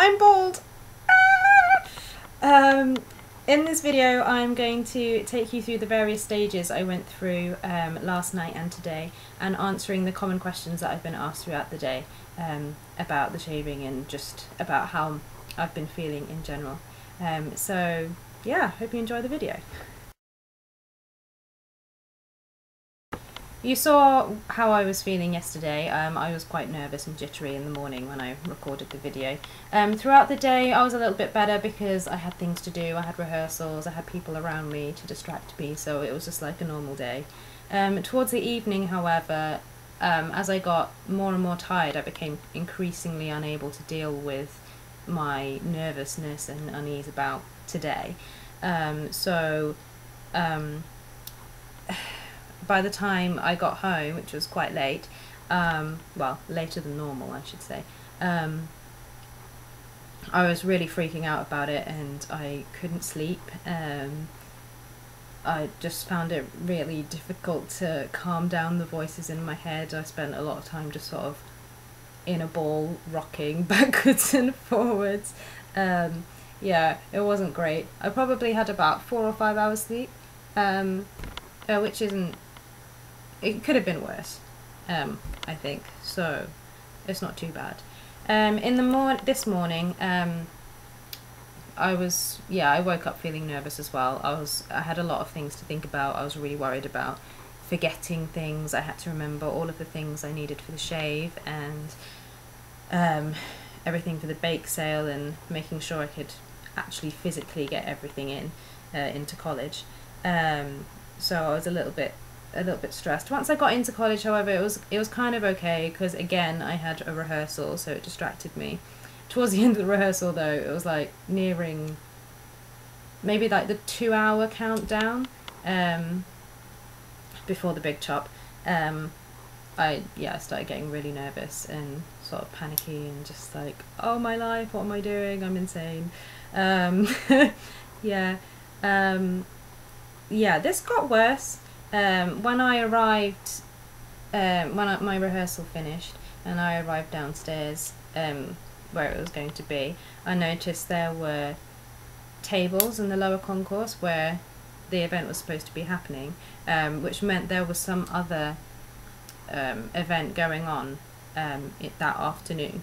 I'm bald! In this video I'm going to take you through the various stages I went through last night and today, and answering the common questions that I've been asked throughout the day about the shaving and just about how I've been feeling in general. So yeah, hope you enjoy the video. You saw how I was feeling yesterday. I was quite nervous and jittery in the morning when I recorded the video. Throughout the day I was a little bit better because I had things to do, I had rehearsals, I had people around me to distract me, so it was just like a normal day. Towards the evening, however, as I got more and more tired, I became increasingly unable to deal with my nervousness and unease about today. By the time I got home, which was quite late, well, later than normal I should say, I was really freaking out about it and I couldn't sleep. I just found it really difficult to calm down the voices in my head. I spent a lot of time just sort of in a ball, rocking backwards and forwards. Yeah, it wasn't great. I probably had about 4 or 5 hours sleep, which isn't, it could have been worse, I think, so it's not too bad. This morning, I woke up feeling nervous as well. I had a lot of things to think about. I was really worried about forgetting things. I had to remember all of the things I needed for the shave and everything for the bake sale, and making sure I could actually physically get everything into college. So I was a little bit stressed. Once I got into college, however, it was kind of okay, because again I had a rehearsal, so it distracted me. Towards the end of the rehearsal though, it was like nearing maybe like the 2-hour countdown before the big chop. I started getting really nervous and sort of panicky and just like, oh my life, what am I doing? I'm insane. Yeah, this got worse. When I arrived, my rehearsal finished and I arrived downstairs where it was going to be, I noticed there were tables in the lower concourse where the event was supposed to be happening, which meant there was some other event going on that afternoon.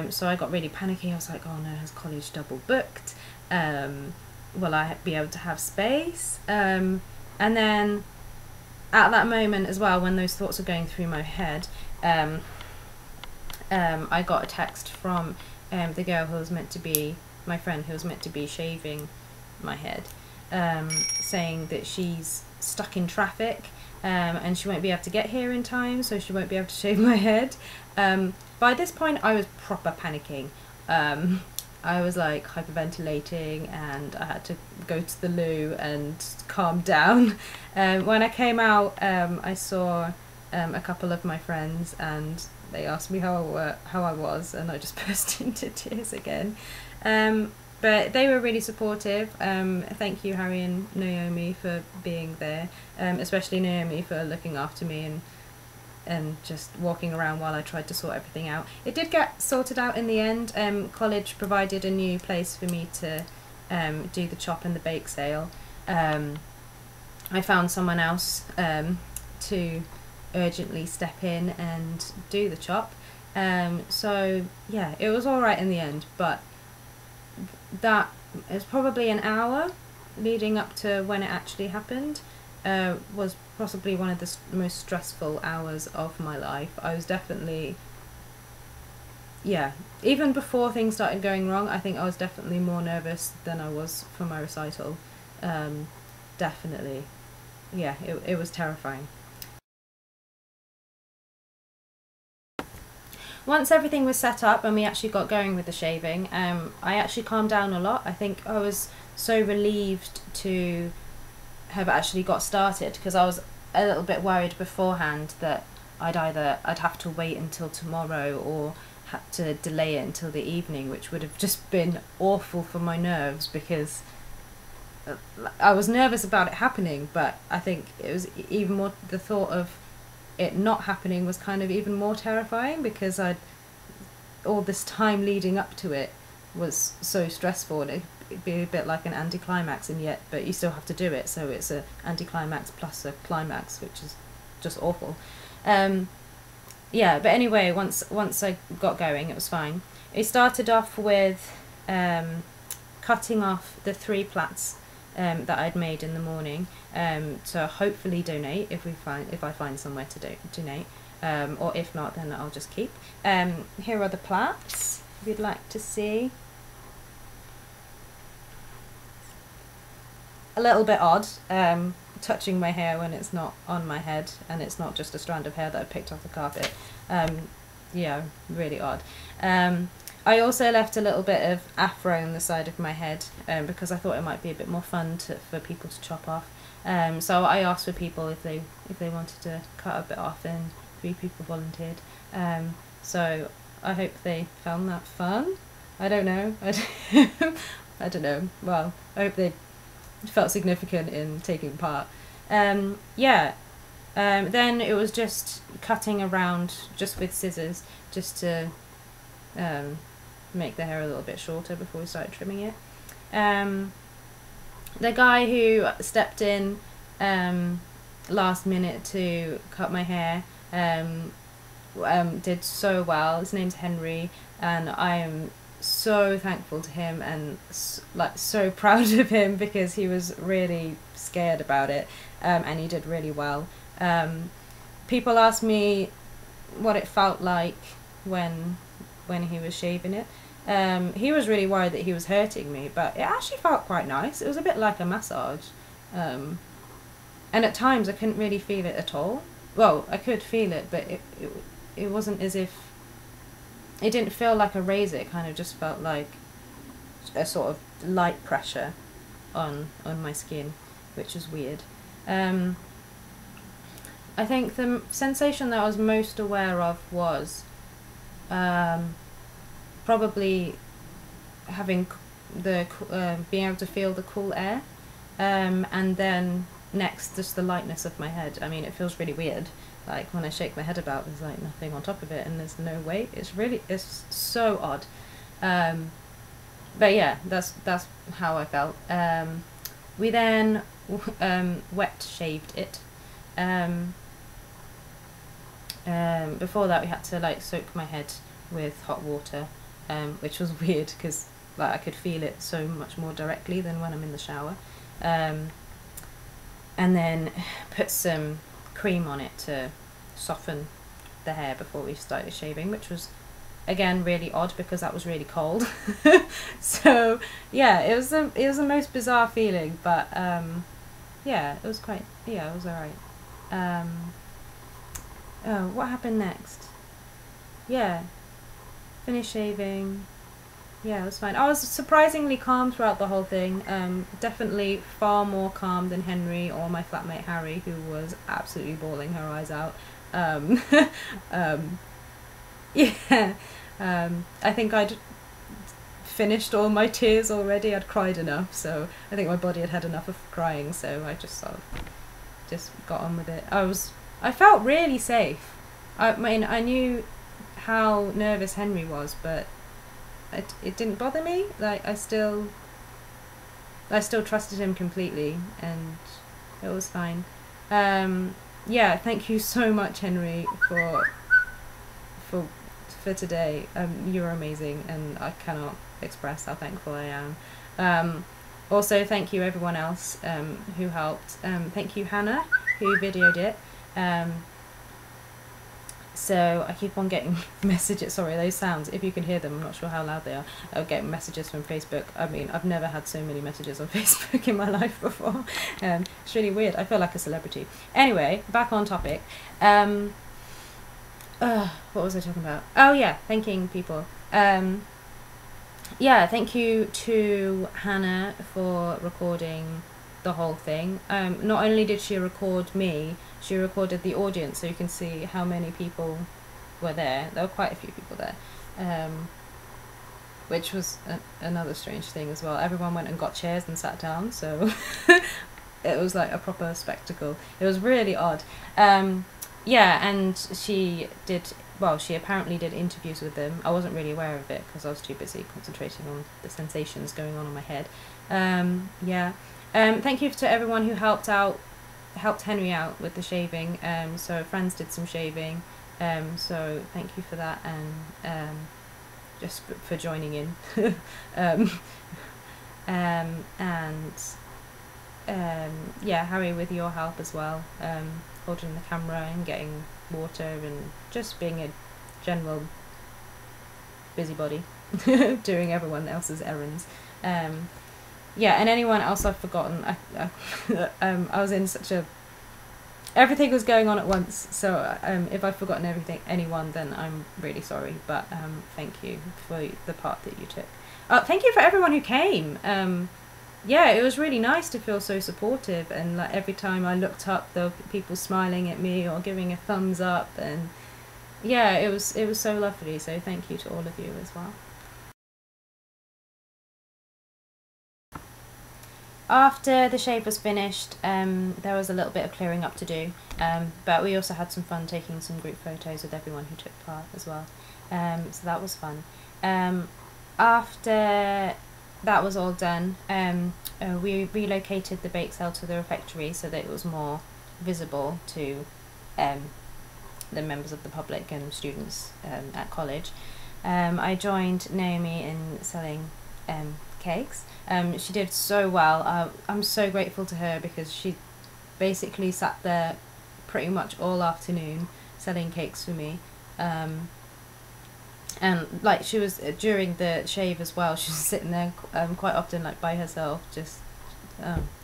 So I got really panicky. I was like, oh no, has college double booked? Will I be able to have space? And then at that moment as well, when those thoughts were going through my head, I got a text from the girl who was meant to be my friend, who was meant to be shaving my head, saying that she's stuck in traffic and she won't be able to get here in time, so she won't be able to shave my head. By this point I was proper panicking. I was like hyperventilating and I had to go to the loo and calm down. When I came out, I saw a couple of my friends and they asked me how I was, and I just burst into tears again. But they were really supportive. Thank you, Harry and Naomi, for being there, especially Naomi for looking after me and just walking around while I tried to sort everything out. It did get sorted out in the end. College provided a new place for me to do the chop and the bake sale. I found someone else to urgently step in and do the chop. So yeah, it was alright in the end, but that is probably an hour leading up to when it actually happened. Was possibly one of the most stressful hours of my life. I was definitely, yeah, even before things started going wrong, I think I was definitely more nervous than I was for my recital. Definitely, yeah, it was terrifying. Once everything was set up and we actually got going with the shaving, I actually calmed down a lot. I think I was so relieved to have actually got started, because I was a little bit worried beforehand that I'd have to wait until tomorrow or had to delay it until the evening, which would have just been awful for my nerves, because I was nervous about it happening, but I think it was even more, the thought of it not happening was kind of even more terrifying, because all this time leading up to it was so stressful, and it'd be a bit like an anticlimax, and yet, but you still have to do it, so it's a anticlimax plus a climax, which is just awful. Yeah, but anyway, once I got going, it was fine. It started off with cutting off the 3 plaits that I'd made in the morning, to hopefully donate if I find somewhere to donate, or if not, then I'll just keep. Here are the plaits if you'd like to see. A little bit odd, touching my hair when it's not on my head, and it's not just a strand of hair that I picked off the carpet. Yeah, really odd. I also left a little bit of afro on the side of my head, because I thought it might be a bit more fun for people to chop off. So I asked for people if they wanted to cut a bit off, and 3 people volunteered. So I hope they found that fun. I don't know. I don't know. Well, I hope they felt significant in taking part. Yeah. Then it was just cutting around just with scissors, just to make the hair a little bit shorter before we started trimming it. The guy who stepped in last minute to cut my hair did so well. His name's Henry, and I am so thankful to him, and so proud of him, because he was really scared about it, and he did really well. People asked me what it felt like when he was shaving it. He was really worried that he was hurting me, but it actually felt quite nice. It was a bit like a massage, and at times I couldn't really feel it at all. Well, I could feel it, but it wasn't as if, it didn't feel like a razor. It kind of just felt like a sort of light pressure on my skin, which was weird. I think the sensation that I was most aware of was probably having being able to feel the cool air, and then next just the lightness of my head. I mean, it feels really weird. Like when I shake my head about, there's like nothing on top of it, and there's no weight. It's so odd. But yeah, that's how I felt. We then wet shaved it. Before that, we had to like soak my head with hot water, which was weird because like I could feel it so much more directly than when I'm in the shower. And then put some cream on it to soften the hair before we started shaving, which was again really odd because that was really cold. So yeah, it was the most bizarre feeling, but yeah, it was alright. Oh, what happened next? Yeah, finished shaving. Yeah, it was fine. I was surprisingly calm throughout the whole thing. Definitely far more calm than Henry or my flatmate Harry, who was absolutely bawling her eyes out. Yeah, I think I'd finished all my tears already. I'd cried enough, so I think my body had had enough of crying, so I just sort of just got on with it. I felt really safe. I mean, I knew how nervous Henry was, but it didn't bother me. Like I still trusted him completely, and it was fine. Yeah, thank you so much, Henry, for today. You're amazing, and I cannot express how thankful I am. Also, thank you everyone else who helped. Thank you, Hannah, who videoed it. So I keep on getting messages, sorry, those sounds, if you can hear them, I'm not sure how loud they are. I'll get messages from Facebook. I mean, I've never had so many messages on Facebook in my life before. It's really weird. I feel like a celebrity. Anyway, back on topic. What was I talking about? Oh yeah, thanking people. Yeah, thank you to Hannah for recording the whole thing. Not only did she record me, she recorded the audience, so you can see how many people were there. There were quite a few people there, which was another strange thing as well. Everyone went and got chairs and sat down, so it was like a proper spectacle. It was really odd. Yeah, and she did well, she apparently did interviews with them. I wasn't really aware of it because I was too busy concentrating on the sensations going on in my head. Yeah. Thank you to everyone who helped Henry out with the shaving. So friends did some shaving. So thank you for that, and just for joining in. And yeah, Harry, with your help as well, holding the camera and getting water and just being a general busybody, doing everyone else's errands. Yeah, and anyone else I've forgotten. I was in such a... Everything was going on at once, so if I've forgotten anyone, then I'm really sorry. But thank you for the part that you took. Thank you for everyone who came. Yeah, it was really nice to feel so supportive, and like every time I looked up, there were people smiling at me or giving a thumbs up, and yeah, it was so lovely. So thank you to all of you as well. After the shave was finished, there was a little bit of clearing up to do, but we also had some fun taking some group photos with everyone who took part as well. So that was fun. After that was all done, we relocated the bake sale to the refectory so that it was more visible to the members of the public and students at college. I joined Naomi in selling cakes. She did so well. I'm so grateful to her because she basically sat there pretty much all afternoon selling cakes for me. And like she was during the shave as well, she was sitting there quite often like by herself, just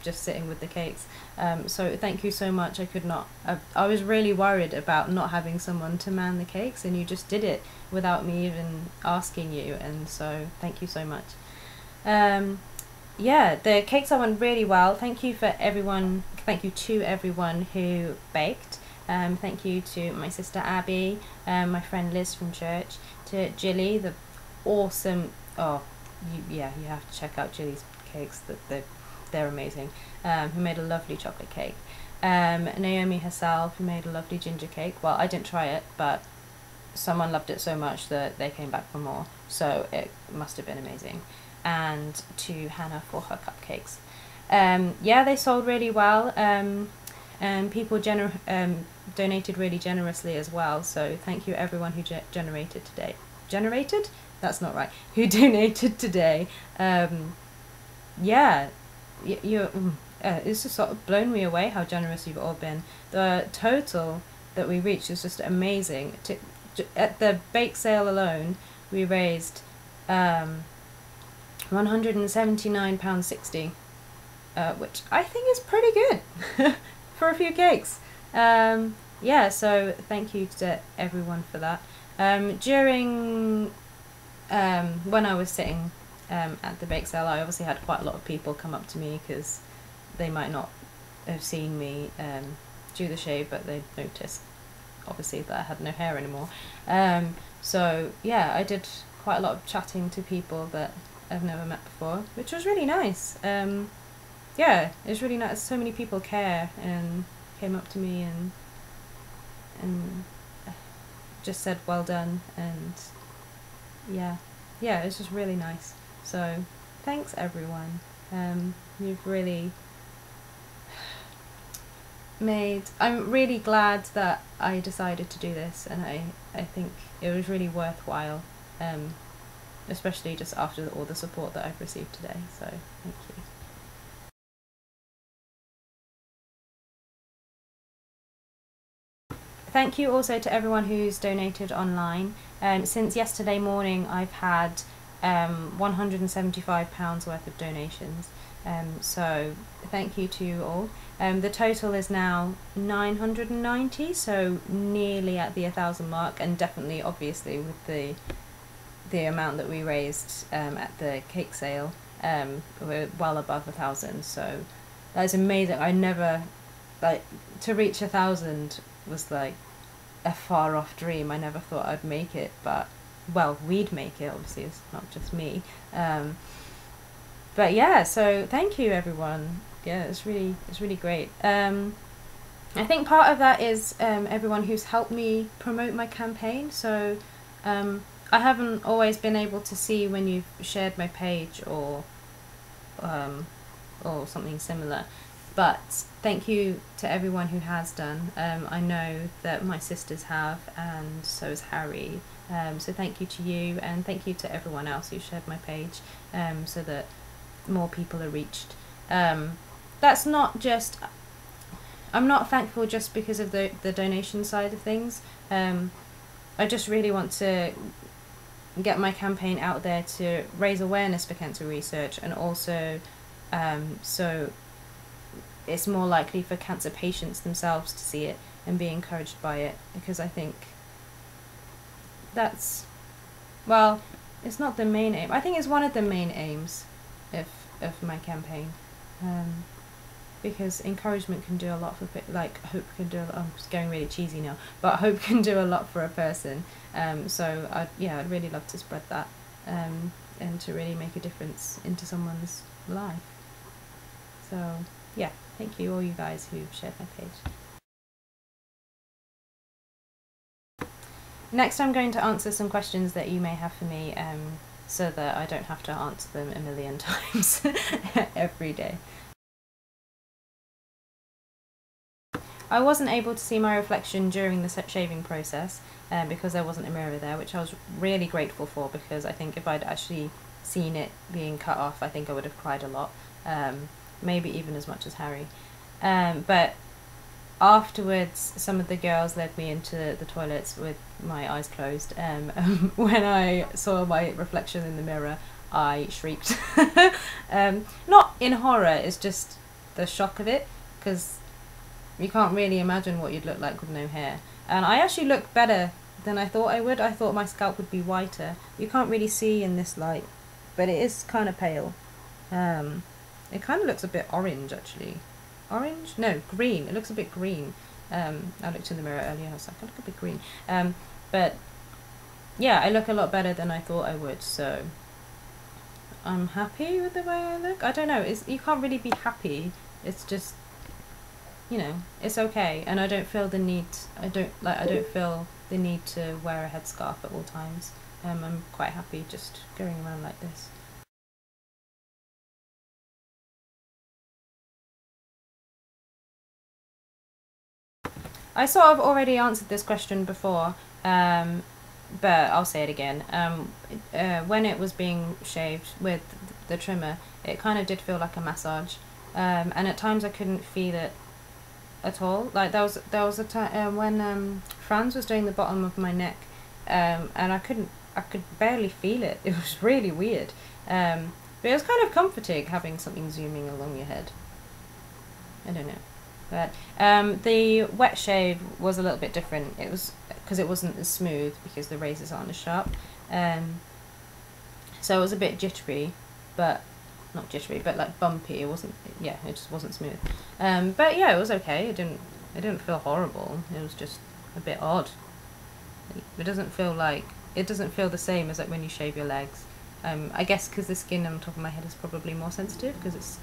sitting with the cakes. So thank you so much. I was really worried about not having someone to man the cakes, and you just did it without me even asking you, and so thank you so much. Yeah, the cakes went really well. Thank you to everyone who baked. Thank you to my sister Abby, my friend Liz from church, to Jilly, the awesome... you have to check out Jilly's cakes. They're amazing. Who made a lovely chocolate cake. Naomi herself, who made a lovely ginger cake. Well, I didn't try it, but someone loved it so much that they came back for more. So it must have been amazing. And to Hannah for her cupcakes. Yeah, they sold really well. And people donated really generously as well. So thank you everyone who generated today. Generated? That's not right. Who donated today? Yeah, it's just sort of blown me away how generous you've all been. The total that we reached is just amazing. At the bake sale alone, we raised £179.60, which I think is pretty good for a few cakes. Yeah, so thank you to everyone for that. During when I was sitting at the bake sale, I obviously had quite a lot of people come up to me because they might not have seen me do the shave, but they noticed obviously that I had no hair anymore. So yeah, I did quite a lot of chatting to people that I've never met before, which was really nice. Yeah, it was really nice. So many people care and came up to me and just said well done, and yeah, it's just really nice. So thanks everyone. You've really I'm really glad that I decided to do this, and I think it was really worthwhile, especially just after all the support that I've received today. So thank you. Thank you also to everyone who's donated online. Since yesterday morning, I've had £175 worth of donations. So thank you to you all. The total is now 990, so nearly at the 1,000 mark, and definitely, obviously, with the amount that we raised at the cake sale, we're well above 1,000. So that's amazing. I never, to reach 1,000 was like a far off dream. I never thought I'd make it, but well, we'd make it. Obviously, it's not just me. But yeah, so thank you everyone. Yeah, it's really great. I think part of that is everyone who's helped me promote my campaign. So I haven't always been able to see when you've shared my page or something similar. But thank you to everyone who has done. I know that my sisters have, and so has Harry. So thank you to you, and thank you to everyone else who shared my page, so that more people are reached. That's not just... I'm not thankful just because of the donation side of things. I just really want to get my campaign out there to raise awareness for cancer research, and also so it's more likely for cancer patients themselves to see it and be encouraged by it, because I think that's, well, it's not the main aim. I think it's one of the main aims of my campaign, because encouragement can do a lot for, like, hope can do a lot. I'm just going really cheesy now, but hope can do a lot for a person. So I'd really love to spread that, and to really make a difference into someone's life. So yeah, thank you all you guys who shared my page. Next I'm going to answer some questions that you may have for me, so that I don't have to answer them a million times every day. I wasn't able to see my reflection during the shaving process because there wasn't a mirror there, which I was really grateful for, because I think if I'd actually seen it being cut off, I think I would have cried a lot, maybe even as much as Harry. But afterwards, some of the girls led me into the toilets with my eyes closed. When I saw my reflection in the mirror, I shrieked. Not in horror, it's just the shock of it, because you can't really imagine what you'd look like with no hair. And I actually look better than I thought I would. I thought my scalp would be whiter. You can't really see in this light, but it is kind of pale. It kind of looks a bit orange, actually. Orange? No, green. It looks a bit green. I looked in the mirror earlier, I was like, I look a bit green. But yeah, I look a lot better than I thought I would, so I'm happy with the way I look. I don't know, you can't really be happy. It's just, you know, it's okay, and I don't feel the need. I don't feel the need to wear a headscarf at all times. I'm quite happy just going around like this. I sort of already answered this question before, but I'll say it again. When it was being shaved with the trimmer, it kind of did feel like a massage, and at times I couldn't feel it at all. Like there was a time when Franz was doing the bottom of my neck, and I could barely feel it. It was really weird, but it was kind of comforting having something zooming along your head. I don't know, but the wet shave was a little bit different. It was because it wasn't as smooth, because the razors aren't as sharp, so it was a bit jittery, but not jittery, but like bumpy. It wasn't, yeah, it just wasn't smooth. But yeah, it was okay. It didn't feel horrible. It was just a bit odd. It doesn't feel the same as like when you shave your legs. I guess because the skin on top of my head is probably more sensitive, because it's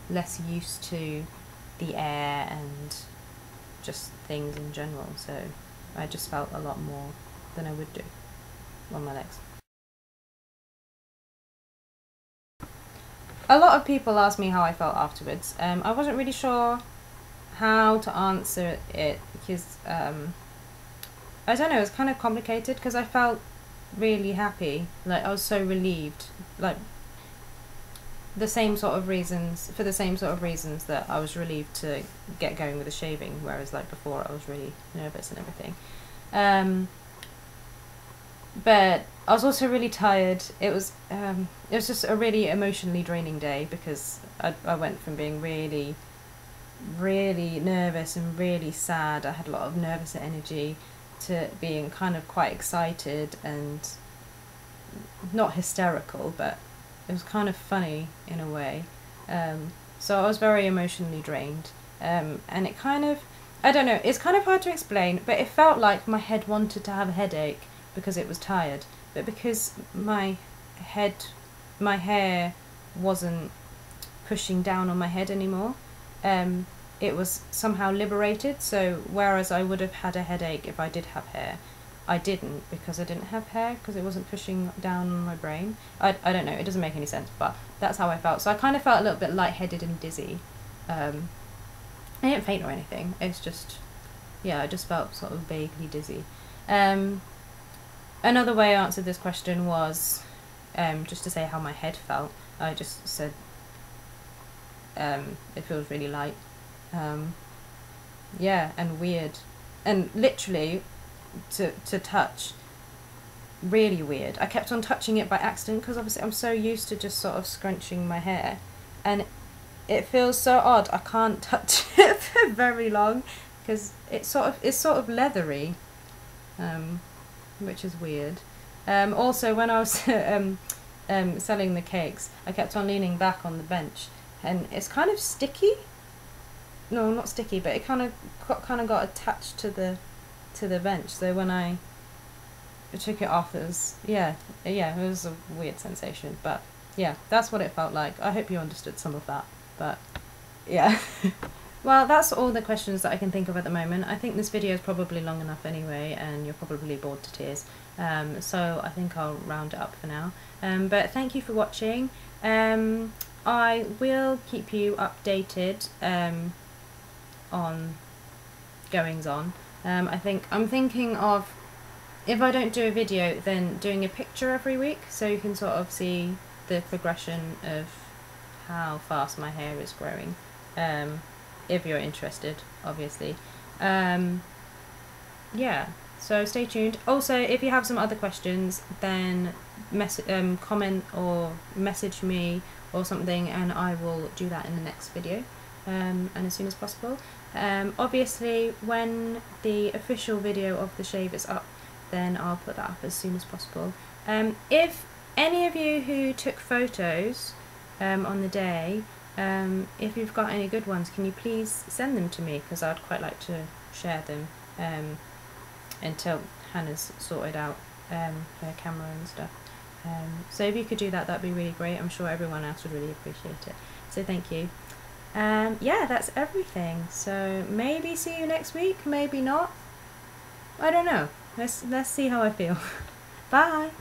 less used to the air and just things in general. So I just felt a lot more than I would do on my legs. A lot of people ask me how I felt afterwards. I wasn't really sure how to answer it, because I don't know, it was kind of complicated, because I felt really happy. Like, I was so relieved, like for the same sort of reasons that I was relieved to get going with the shaving, whereas like before I was really nervous and everything. But I was also really tired. It was just a really emotionally draining day, because I went from being really, really nervous and really sad. I had a lot of nervous energy, to being kind of quite excited and not hysterical, but it was kind of funny in a way. So I was very emotionally drained, and it kind of, I don't know, it's kind of hard to explain, but it felt like my head wanted to have a headache because it was tired, but because my hair wasn't pushing down on my head anymore, it was somehow liberated. So whereas I would have had a headache if I did have hair, I didn't, because I didn't have hair, because it wasn't pushing down on my brain. I don't know, it doesn't make any sense, but that's how I felt. So I kind of felt a little bit lightheaded and dizzy. I didn't faint or anything, it's just, yeah, I just felt sort of vaguely dizzy. Another way I answered this question was just to say how my head felt. I just said it feels really light. Yeah, and weird. And literally, to touch, really weird. I kept on touching it by accident because obviously I'm so used to just sort of scrunching my hair, and it feels so odd. I can't touch it for very long because it's sort of leathery, which is weird. Also, when I was selling the cakes, I kept on leaning back on the bench, and it's kind of sticky. No, not sticky, but it kind of got attached to the bench. So when I took it off, it was it was a weird sensation. But yeah, that's what it felt like. I hope you understood some of that. But yeah. Well, that's all the questions that I can think of at the moment. I think this video is probably long enough anyway, and you're probably bored to tears. So I think I'll round it up for now. But thank you for watching. I will keep you updated on goings on. I'm thinking of, if I don't do a video, then doing a picture every week, so you can sort of see the progression of how fast my hair is growing. If you're interested, obviously. Yeah, so stay tuned. Also, if you have some other questions, then comment or message me or something, and I will do that in the next video, and as soon as possible. Obviously, when the official video of the shave is up, then I'll put that up as soon as possible. If any of you who took photos on the day, if you've got any good ones, can you please send them to me, because I'd quite like to share them until Hannah's sorted out her camera and stuff. So if you could do that, that'd be really great. I'm sure everyone else would really appreciate it. So thank you. Yeah, that's everything. So maybe see you next week, maybe not. I don't know. Let's see how I feel. Bye.